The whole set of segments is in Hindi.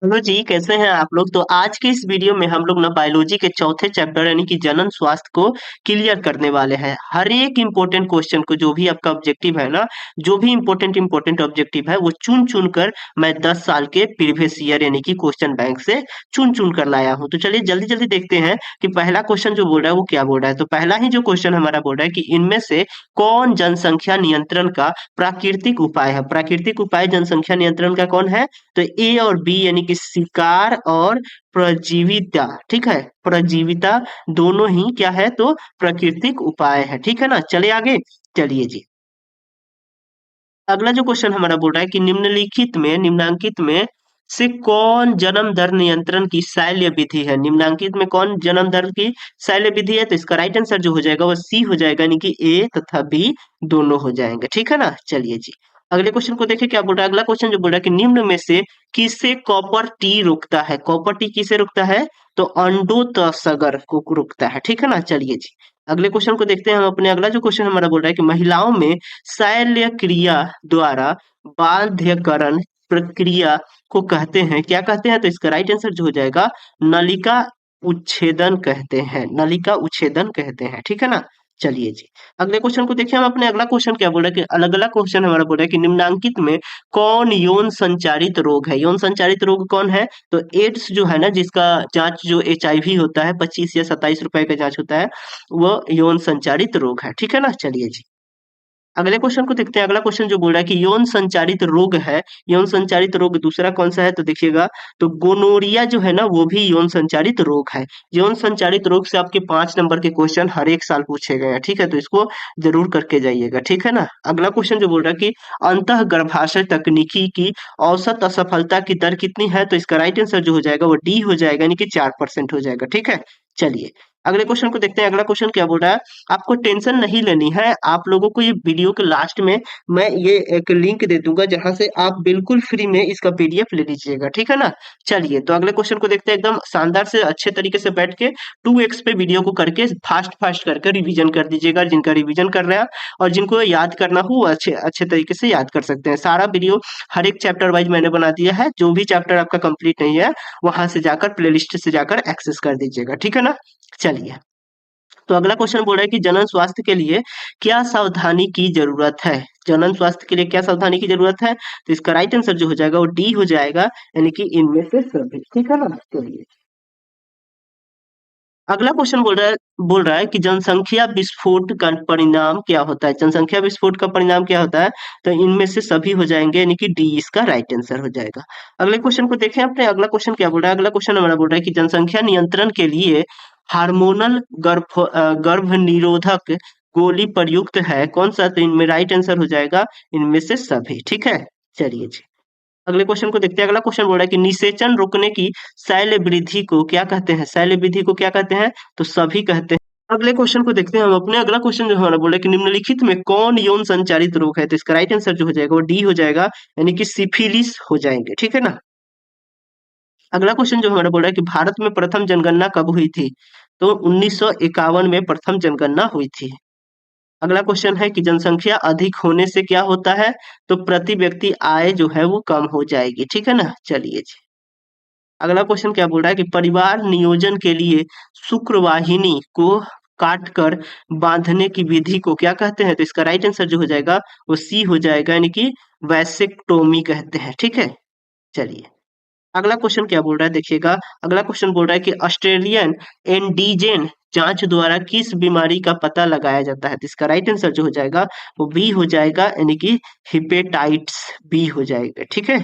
हेलो जी, कैसे हैं आप लोग? तो आज के इस वीडियो में हम लोग ना बायोलॉजी के चौथे चैप्टर यानी कि जनन स्वास्थ्य को क्लियर करने वाले हैं। हर एक इम्पोर्टेंट क्वेश्चन को, जो भी आपका ऑब्जेक्टिव है ना, जो भी इम्पोर्टेंट ऑब्जेक्टिव है वो चुन चुन कर मैं 10 साल के प्रीवियस ईयर यानी कि क्वेश्चन बैंक से चुन चुन कर लाया हूँ। तो चलिए जल्दी जल्दी देखते हैं कि पहला क्वेश्चन जो बोल रहा है वो क्या बोल रहा है। तो पहला ही जो क्वेश्चन हमारा बोल रहा है कि इनमें से कौन जनसंख्या नियंत्रण का प्राकृतिक उपाय है। प्राकृतिक उपाय जनसंख्या नियंत्रण का कौन है? तो ए और बी यानी कि शिकार और प्रजीविता, ठीक है, प्रजीविता दोनों ही क्या है? तो प्राकृतिक उपाय है, ठीक है ना। चलिए आगे, चलिए जी। अगला जो क्वेश्चन हमारा बोल रहा है कि निम्नांकित में से कौन जन्म दर नियंत्रण की शैल्य विधि है। निम्नांकित में कौन जन्म दर की शैल्य विधि है? तो इसका राइट आंसर जो हो जाएगा वो सी हो जाएगा, यानी कि ए तथा बी दोनों हो जाएंगे, ठीक है ना। चलिए जी, अगले क्वेश्चन को देखिए क्या बोल रहा है। अगला क्वेश्चन जो बोल रहा है कि निम्न में से किसे कॉपर टी रोकता है। कॉपर टी किसे रोकता है? तो अंडोत्सर्ग को रोकता है, ठीक है ना। चलिए जी, अगले क्वेश्चन को देखते हैं हम अपने। अगला जो क्वेश्चन हमारा बोल रहा है कि महिलाओं में शैल्य क्रिया द्वारा बाध्यकरण प्रक्रिया को कहते हैं, क्या कहते हैं? तो इसका राइट आंसर जो हो जाएगा नलिका उच्छेदन कहते हैं, नलिका उच्छेदन कहते हैं, ठीक है ना। चलिए जी, अगले क्वेश्चन को देखिए हम अपने। अगला क्वेश्चन क्या बोल रहा है कि अलग अलग क्वेश्चन हमारा बोल रहा है कि निम्नांकित में कौन यौन संचारित रोग है। यौन संचारित रोग कौन है? तो एड्स जो है ना, जिसका जांच जो HIV होता है 25 या 27 रुपए का जांच होता है, वो यौन संचारित रोग है, ठीक है ना। चलिए जी, अगले क्वेश्चन को देखते हैं। अगला क्वेश्चन जो बोल रहा है कि यौन संचारित रोग है, यौन संचारित रोग दूसरा कौन सा है? तो देखिएगा, तो गोनोरिया जो है ना वो भी यौन संचारित रोग है। यौन संचारित रोग से आपके 5 नंबर के क्वेश्चन हर एक साल पूछे गए हैं, ठीक है, तो इसको जरूर करके जाइएगा, ठीक है ना। अगला क्वेश्चन जो बोल रहा है कि अंतः गर्भाशय तकनीकी की औसत असफलता की दर कितनी है? तो इसका राइट आंसर जो हो जाएगा वो डी हो जाएगा, यानी कि 4% हो जाएगा, ठीक है। चलिए, अगले क्वेश्चन को देखते हैं। अगला क्वेश्चन क्या बोल रहा है? आपको टेंशन नहीं लेनी है, आप लोगों को ये वीडियो के लास्ट में मैं ये एक लिंक दे दूंगा जहां से आप बिल्कुल फ्री में इसका PDF ले लीजिएगा, ठीक है ना। चलिए, तो अगले क्वेश्चन को देखते हैं। एकदम शानदार से अच्छे तरीके से बैठ के 2x पे वीडियो को करके फास्ट फास्ट करके रिवीजन कर दीजिएगा, जिनका रिवीजन कर रहे हैं, और जिनको याद करना हो वो अच्छे अच्छे तरीके से याद कर सकते हैं। सारा वीडियो हर एक चैप्टर वाइज मैंने बना दिया है, जो भी चैप्टर आपका कंप्लीट नहीं है वहां से जाकर प्लेलिस्ट से जाकर एक्सेस कर दीजिएगा, ठीक है ना। चलिए, तो अगला क्वेश्चन बोल रहा है कि जनन स्वास्थ्य के लिए क्या सावधानी की जरूरत है। जनन स्वास्थ्य के लिए क्या सावधानी की जरूरत है? तो इसका राइट आंसर जो हो जाएगा वो डी हो जाएगा, यानी कि इनमें से सभी, ठीक है ना। चलिए, अगला क्वेश्चन बोल रहा है कि जनसंख्या विस्फोट का परिणाम क्या होता है। जनसंख्या विस्फोट का परिणाम क्या होता है? तो इनमें से सभी हो जाएंगे, यानी कि डी इसका राइट आंसर हो जाएगा। अगले क्वेश्चन को देखें अपने। अगला क्वेश्चन क्या बोल रहा है? अगला क्वेश्चन हमारा बोल रहा है कि जनसंख्या नियंत्रण के लिए हार्मोनल गर्भ निरोधक गोली प्रयुक्त है, कौन सा? तो इनमें राइट आंसर हो जाएगा इनमें से सभी, ठीक है। चलिए जी, अगले क्वेश्चन को देखते हैं। अगला क्वेश्चन बोल रहा है कि निषेचन रोकने की शैल वृद्धि को क्या कहते हैं। शैल वृद्धि को क्या कहते हैं? तो सभी कहते हैं। अगले क्वेश्चन को देखते हैं हम अपने। अगला क्वेश्चन जो हमारा बोल रहा है कि निम्नलिखित में कौन यौन संचारित रोग है। तो इसका राइट आंसर जो हो जाएगा वो डी हो जाएगा, यानी कि सिफिलिस हो जाएंगे, ठीक है ना। अगला क्वेश्चन जो हमारा बोल रहा है कि भारत में प्रथम जनगणना कब हुई थी। तो 1951 में प्रथम जनगणना हुई थी। अगला क्वेश्चन है कि जनसंख्या अधिक होने से क्या होता है। तो प्रति व्यक्ति आय जो है वो कम हो जाएगी, ठीक है ना। चलिए जी, अगला क्वेश्चन क्या बोल रहा है कि परिवार नियोजन के लिए शुक्रवाहिनी को काटकर बांधने की विधि को क्या कहते हैं। तो इसका राइट आंसर जो हो जाएगा वो सी हो जाएगा, यानी कि वैसेक्टोमी कहते हैं, ठीक है। चलिए, अगला क्वेश्चन क्या बोल रहा है देखिएगा। अगला क्वेश्चन बोल रहा है कि ऑस्ट्रेलियन एंटीजन जांच द्वारा किस बीमारी का पता लगाया जाता है। तो इसका राइट आंसर जो हो जाएगा वो बी हो जाएगा, यानी कि हिपेटाइट्स बी हो जाएगा, ठीक है।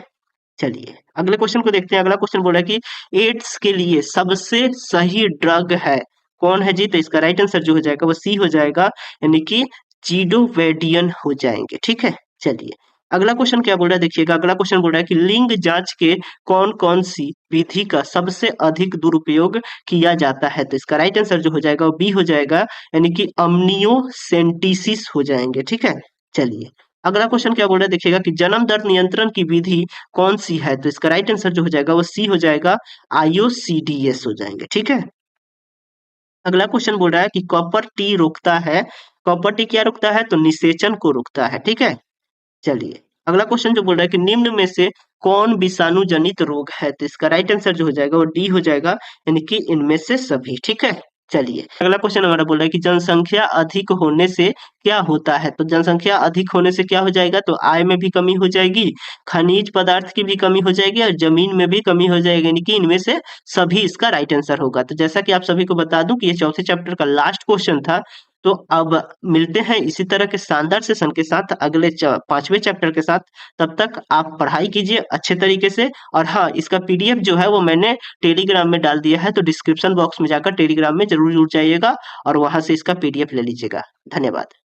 चलिए, अगले क्वेश्चन को देखते हैं। अगला क्वेश्चन बोल रहा है कि एड्स के लिए सबसे सही ड्रग है, कौन है जी। तो इसका राइट आंसर जो हो जाएगा वो सी हो जाएगा, यानी कि जीडोवेडियन हो जाएंगे, ठीक है। चलिए, अगला क्वेश्चन क्या बोल रहा है देखिएगा। अगला क्वेश्चन बोल रहा है कि लिंग जांच के कौन कौन सी विधि का सबसे अधिक दुरुपयोग किया जाता है। तो इसका राइट आंसर जो हो जाएगा वो बी हो जाएगा, यानी कि अम्नियोसेंटिसिस हो जाएंगे, ठीक है। चलिए, अगला क्वेश्चन क्या बोल रहा है देखिएगा कि जन्म दर नियंत्रण की विधि कौन सी है। तो इसका राइट आंसर जो हो जाएगा वो सी हो जाएगा, IOCDS हो जाएंगे, ठीक है। अगला क्वेश्चन बोल रहा है कि कॉपर टी रोकता है, कॉपर टी क्या रोकता है? तो निषेचन को रोकता है, ठीक है। चलिए, अगला क्वेश्चन जो बोल रहा है कि निम्न में से कौन विषाणु जनित रोग है? तो इसका राइट आंसर जो हो जाएगा वो डी हो जाएगा, यानी कि इनमें से सभी। ठीक है, चलिए अगला क्वेश्चन हमारा बोल रहा है कि जनसंख्या अधिक होने से क्या होता है? तो जनसंख्या अधिक होने से क्या हो जाएगा? तो आय में भी कमी हो जाएगी, खनिज पदार्थ की भी कमी हो जाएगी और जमीन में भी कमी हो जाएगी, यानी कि इनमें से सभी इसका राइट आंसर होगा। तो जैसा कि आप सभी को बता दूं कि ये चौथे चैप्टर का लास्ट क्वेश्चन था। तो अब मिलते हैं इसी तरह के शानदार सेशन के साथ अगले पांचवें चैप्टर के साथ। तब तक आप पढ़ाई कीजिए अच्छे तरीके से। और हाँ, इसका पीडीएफ जो है वो मैंने टेलीग्राम में डाल दिया है, तो डिस्क्रिप्शन बॉक्स में जाकर टेलीग्राम में जरूर जुड़ जाइएगा और वहां से इसका पीडीएफ ले लीजिएगा। धन्यवाद।